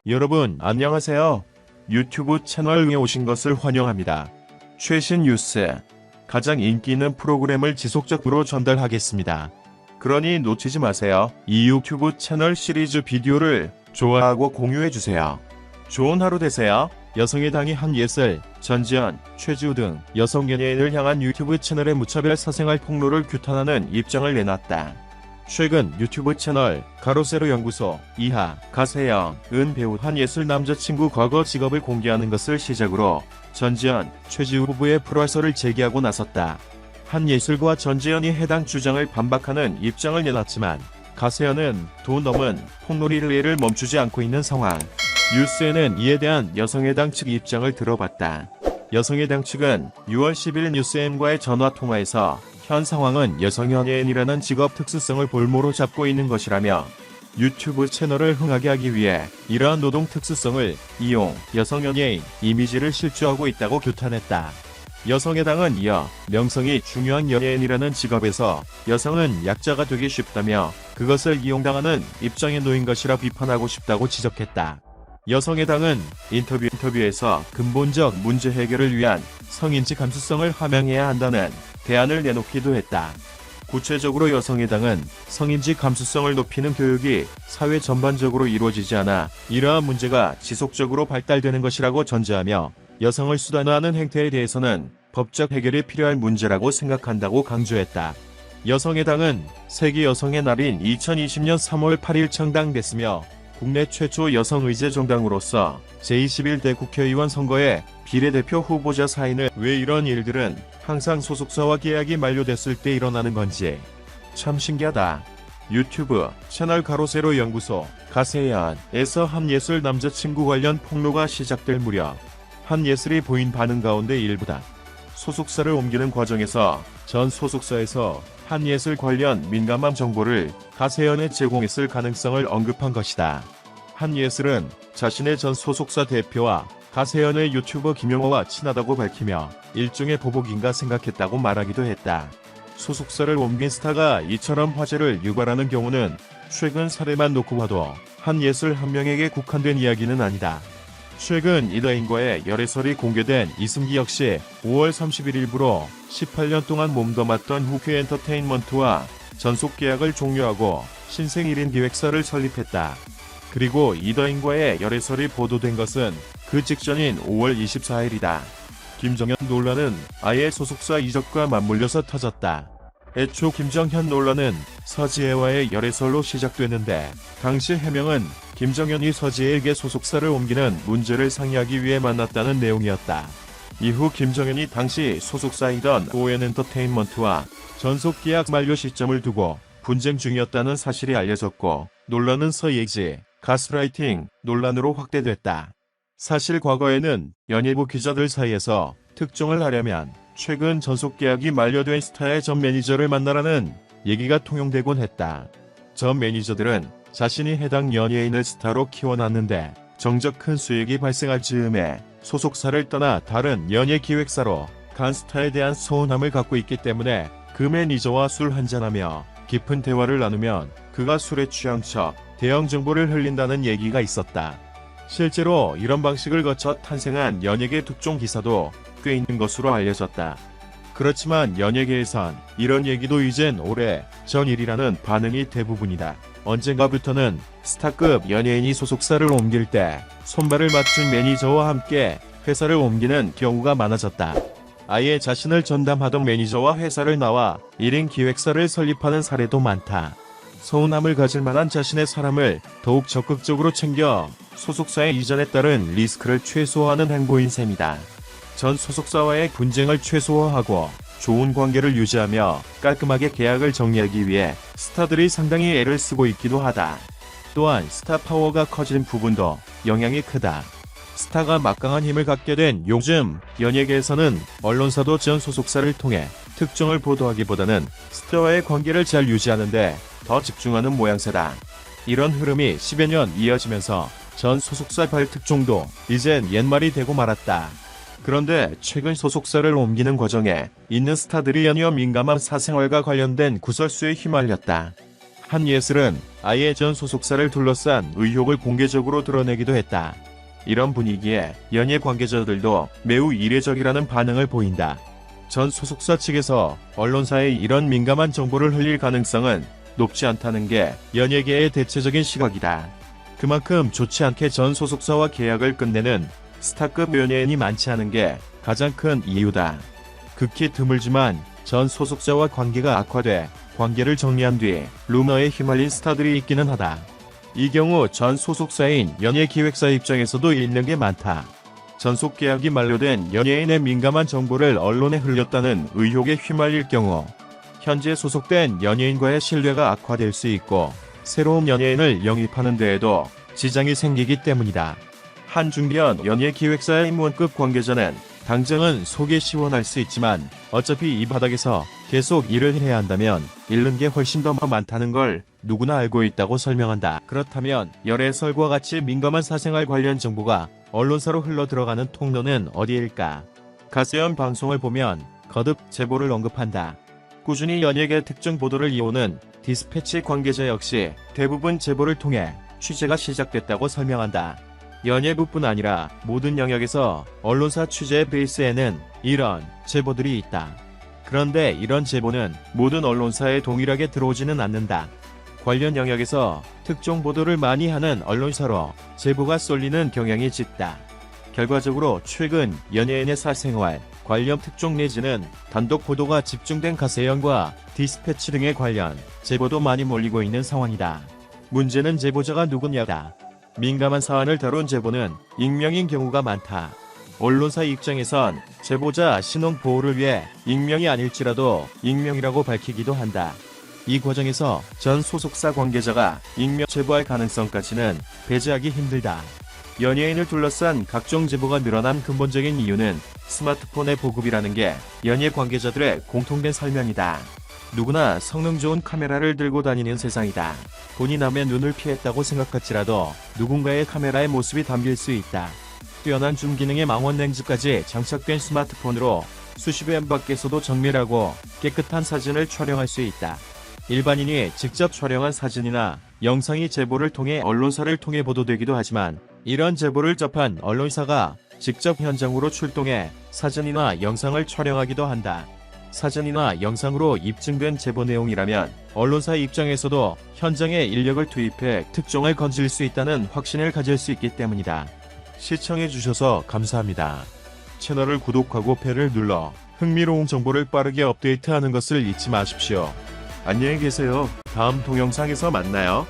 여러분 안녕하세요. 유튜브 채널에 오신 것을 환영합니다. 최신 뉴스, 가장 인기 있는 프로그램을 지속적으로 전달하겠습니다. 그러니 놓치지 마세요. 이 유튜브 채널 시리즈 비디오를 좋아하고 공유해주세요. 좋은 하루 되세요. 여성의당이 한예슬, 전지현, 최지우 등 여성 연예인을 향한 유튜브 채널의 무차별 사생활 폭로를 규탄하는 입장을 내놨다. 최근 유튜브 채널 가로세로 연구소 이하 가세영,은 배우 한예슬 남자친구 과거 직업을 공개하는 것을 시작으로 전지현, 최지우 부부의 불화설을 제기하고 나섰다. 한예슬과 전지현이 해당 주장을 반박하는 입장을 내놨지만 가세현은 돈 넘은 폭로리 릴레이를 멈추지 않고 있는 상황. 뉴스에는 이에 대한 여성의당 측 입장을 들어봤다. 여성의당 측은 6월 10일 뉴스M과의 전화통화에서 현 상황은 여성 연예인이라는 직업 특수성을 볼모로 잡고 있는 것이라며 유튜브 채널을 흥하게 하기 위해 이러한 노동 특수성을 이용 여성 연예인 이미지를 실추하고 있다고 규탄했다. 여성의당은 이어 명성이 중요한 연예인이라는 직업에서 여성은 약자가 되기 쉽다며 그것을 이용당하는 입장에 놓인 것이라 비판하고 싶다고 지적했다. 여성의당은 인터뷰에서 근본적 문제 해결을 위한 성인지 감수성을 함양해야 한다는 대안을 내놓기도 했다. 구체적으로 여성의당은 성인지 감수성을 높이는 교육이 사회 전반적으로 이루어지지 않아 이러한 문제가 지속적으로 발달되는 것이라고 전제하며 여성을 수단화하는 행태에 대해서는 법적 해결이 필요할 문제라고 생각한다고 강조했다. 여성의당은 세계 여성의 날인 2020년 3월 8일 창당됐으며 국내 최초 여성의제 정당으로서 제21대 국회의원 선거에 비례대표 후보자 사인을 왜 이런 일들은 항상 소속사와 계약이 만료됐을 때 일어나는 건지 참 신기하다. 유튜브 채널 가로세로 연구소 가세연에서 한예슬 남자친구 관련 폭로가 시작될 무렵 한예슬이 보인 반응 가운데 일부다. 소속사를 옮기는 과정에서 전 소속사에서 한예슬 관련 민감한 정보를 가세연에 제공했을 가능성을 언급한 것이다. 한예슬은 자신의 전 소속사 대표와 가세연의 유튜버 김용호와 친하다고 밝히며 일종의 보복인가 생각했다고 말하기도 했다. 소속사를 옮긴 스타가 이처럼 화제를 유발하는 경우는 최근 사례만 놓고 봐도 한예슬 한 명에게 국한된 이야기는 아니다. 최근 이다인과의 열애설이 공개된 이승기 역시 5월 30일 일부로 18년 동안 몸담았던 후큐 엔터테인먼트와 전속 계약을 종료하고 신생 1인 기획사를 설립했다. 그리고 이다인과의 열애설이 보도된 것은 그 직전인 5월 24일이다. 김정현 논란은 아예 소속사 이적과 맞물려서 터졌다. 애초 김정현 논란은 서지혜와의 열애설로 시작됐는데 당시 해명은 김정현이 서지혜에게 소속사를 옮기는 문제를 상의하기 위해 만났다는 내용이었다. 이후 김정현이 당시 소속사이던 ON엔터테인먼트와 전속 계약 만료 시점을 두고 분쟁 중이었다는 사실이 알려졌고 논란은 서예지, 가스라이팅 논란으로 확대됐다. 사실 과거에는 연예부 기자들 사이에서 특종을 하려면 최근 전속 계약이 만료된 스타의 전 매니저를 만나라는 얘기가 통용되곤 했다. 전 매니저들은 자신이 해당 연예인을 스타로 키워놨는데 정적 큰 수익이 발생할 즈음에 소속사를 떠나 다른 연예 기획사로 간 스타에 대한 서운함을 갖고 있기 때문에 그 매니저와 술 한잔하며 깊은 대화를 나누면 그가 술에 취한 척 대형 정보를 흘린다는 얘기가 있었다. 실제로 이런 방식을 거쳐 탄생한 연예계 특종 기사도 꽤 있는 것으로 알려졌다. 그렇지만 연예계에선 이런 얘기도 이젠 오래 전 일이라는 반응이 대부분이다. 언젠가부터는 스타급 연예인이 소속사를 옮길 때 손발을 맞춘 매니저와 함께 회사를 옮기는 경우가 많아졌다. 아예 자신을 전담하던 매니저와 회사를 나와 1인 기획사를 설립하는 사례도 많다. 서운함을 가질 만한 자신의 사람을 더욱 적극적으로 챙겨 소속사의 이전에 따른 리스크를 최소화하는 행보인 셈이다. 전 소속사와의 분쟁을 최소화하고 좋은 관계를 유지하며 깔끔하게 계약을 정리하기 위해 스타들이 상당히 애를 쓰고 있기도 하다. 또한 스타 파워가 커진 부분도 영향이 크다. 스타가 막강한 힘을 갖게 된 요즘 연예계에서는 언론사도 전 소속사를 통해 특종을 보도하기보다는 스타와의 관계를 잘 유지하는데 더 집중하는 모양새다. 이런 흐름이 10여 년 이어지면서 전 소속사 발특종도 이젠 옛말이 되고 말았다. 그런데 최근 소속사를 옮기는 과정에 있는 스타들이 연이어 민감한 사생활과 관련된 구설수에 휘말렸다. 한 예슬은 아예 전 소속사를 둘러싼 의혹을 공개적으로 드러내기도 했다. 이런 분위기에 연예 관계자들도 매우 이례적이라는 반응을 보인다. 전 소속사 측에서 언론사에 이런 민감한 정보를 흘릴 가능성은 높지 않다는 게 연예계의 대체적인 시각이다. 그만큼 좋지 않게 전 소속사와 계약을 끝내는 스타급 연예인이 많지 않은 게 가장 큰 이유다. 극히 드물지만 전 소속사와 관계가 악화돼 관계를 정리한 뒤 루머에 휘말린 스타들이 있기는 하다. 이 경우 전 소속사인 연예기획사 입장에서도 잃는 게 많다. 전속 계약이 만료된 연예인의 민감한 정보를 언론에 흘렸다는 의혹에 휘말릴 경우 현재 소속된 연예인과의 신뢰가 악화될 수 있고 새로운 연예인을 영입하는 데에도 지장이 생기기 때문이다. 한 중견 연예기획사의 임원급 관계자는 당장은 속이 시원할 수 있지만 어차피 이 바닥에서 계속 일을 해야 한다면 잃는 게 훨씬 더 많다는 걸 누구나 알고 있다고 설명한다. 그렇다면 열애설과 같이 민감한 사생활 관련 정보가 언론사로 흘러들어가는 통로는 어디일까? 가세현 방송을 보면 거듭 제보를 언급한다. 꾸준히 연예계 특정 보도를 이어오는 디스패치 관계자 역시 대부분 제보를 통해 취재가 시작됐다고 설명한다. 연예부뿐 아니라 모든 영역에서 언론사 취재 베이스에는 이런 제보들이 있다. 그런데 이런 제보는 모든 언론사에 동일하게 들어오지는 않는다. 관련 영역에서 특정 보도를 많이 하는 언론사로 제보가 쏠리는 경향이 짙다. 결과적으로 최근 연예인의 사생활 관련 특종 내지는 단독 보도가 집중된 가세현과 디스패치 등의 관련 제보도 많이 몰리고 있는 상황이다. 문제는 제보자가 누구냐다. 민감한 사안을 다룬 제보는 익명인 경우가 많다. 언론사 입장에선 제보자 신원 보호를 위해 익명이 아닐지라도 익명이라고 밝히기도 한다. 이 과정에서 전 소속사 관계자가 익명 제보할 가능성까지는 배제하기 힘들다. 연예인을 둘러싼 각종 제보가 늘어난 근본적인 이유는 스마트폰의 보급이라는 게 연예 관계자들의 공통된 설명이다. 누구나 성능 좋은 카메라를 들고 다니는 세상이다. 본인 남의 눈을 피했다고 생각할지라도 누군가의 카메라의 모습이 담길 수 있다. 뛰어난 줌 기능의 망원 렌즈까지 장착된 스마트폰으로 수십 회 밖에서도 정밀하고 깨끗한 사진을 촬영할 수 있다. 일반인이 직접 촬영한 사진이나 영상이 제보를 통해 언론사를 통해 보도되기도 하지만 이런 제보를 접한 언론사가 직접 현장으로 출동해 사진이나 영상을 촬영하기도 한다. 사진이나 영상으로 입증된 제보 내용이라면 언론사 입장에서도 현장에 인력을 투입해 특종을 건질 수 있다는 확신을 가질 수 있기 때문이다. 시청해주셔서 감사합니다. 채널을 구독하고 벨을 눌러 흥미로운 정보를 빠르게 업데이트하는 것을 잊지 마십시오. 안녕히 계세요. 다음 동영상에서 만나요.